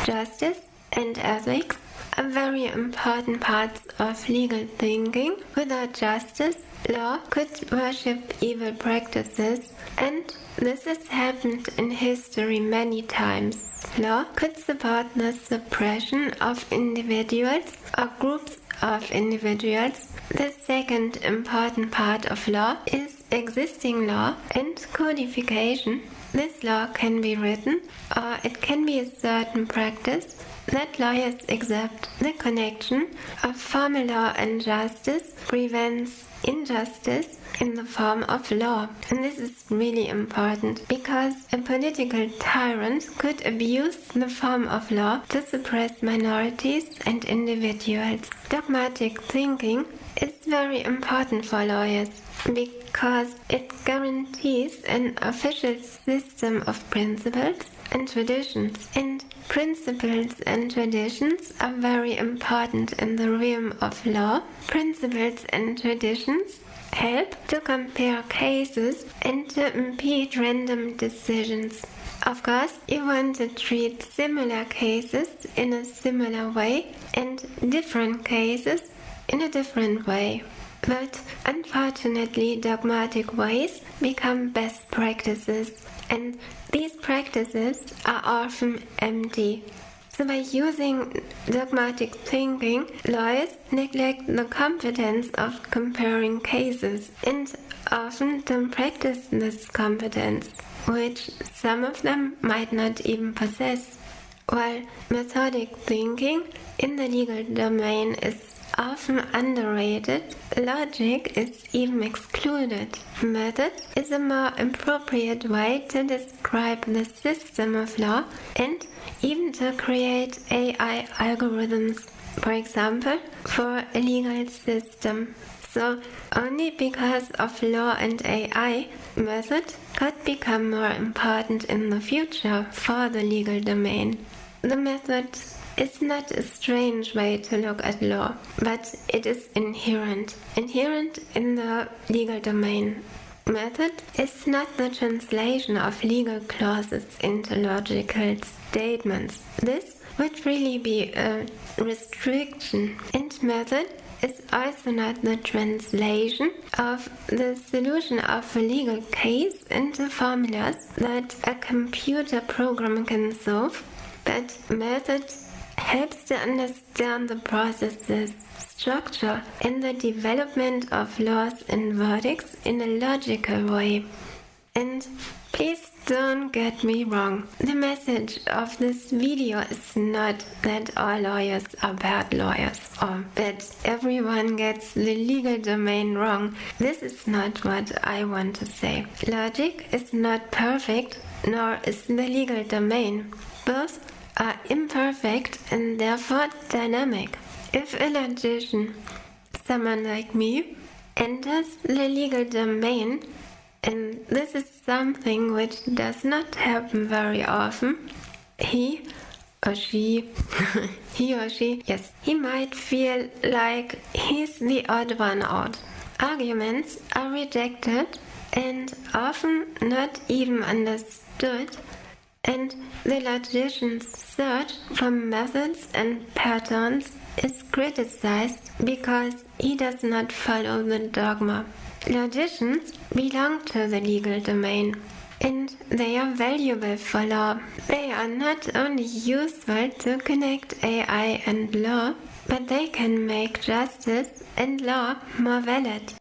Justice and ethics are very important parts of legal thinking. Without justice, law could worship evil practices, and this has happened in history many times. Law could support the suppression of individuals or groups of individuals. The second important part of law is existing law and codification. This law can be written, or it can be a certain practice that lawyers accept. The connection of formal law and justice prevents injustice in the form of law. And this is really important because a political tyrant could abuse the form of law to suppress minorities and individuals. Dogmatic thinking is very important for lawyers because it guarantees an official system of principles and traditions. And principles and traditions are very important in the realm of law. Principles and traditions help to compare cases and to impede random decisions. Of course, you want to treat similar cases in a similar way and different cases in a different way. But unfortunately, dogmatic ways become best practices, and these practices are often empty. So by using dogmatic thinking, lawyers neglect the competence of comparing cases and often don't practice this competence, which some of them might not even possess. While methodic thinking in the legal domain is often underrated, logic is even excluded. Method is a more appropriate way to describe the system of law and even to create AI algorithms, for example, for a legal system. So only because of law and AI, method could become more important in the future for the legal domain. The method is not a strange way to look at law, but it is inherent in the legal domain. Method is not the translation of legal clauses into logical statements. This would really be a restriction, and method is also not the translation of the solution of a legal case into formulas that a computer program can solve, but method helps to understand the processes, structure, and the development of laws and verdicts in a logical way. And please don't get me wrong. The message of this video is not that all lawyers are bad lawyers or that everyone gets the legal domain wrong. This is not what I want to say. Logic is not perfect, nor is the legal domain. Both are imperfect and therefore dynamic. If a logician, someone like me, enters the legal domain, and this is something which does not happen very often, he or she, yes, he might feel like he's the odd one out. Arguments are rejected and often not even understood, and the logician's search for methods and patterns is criticized because he does not follow the dogma. Logicians belong to the legal domain, and they are valuable for law. They are not only useful to connect AI and law, but they can make justice and law more valid.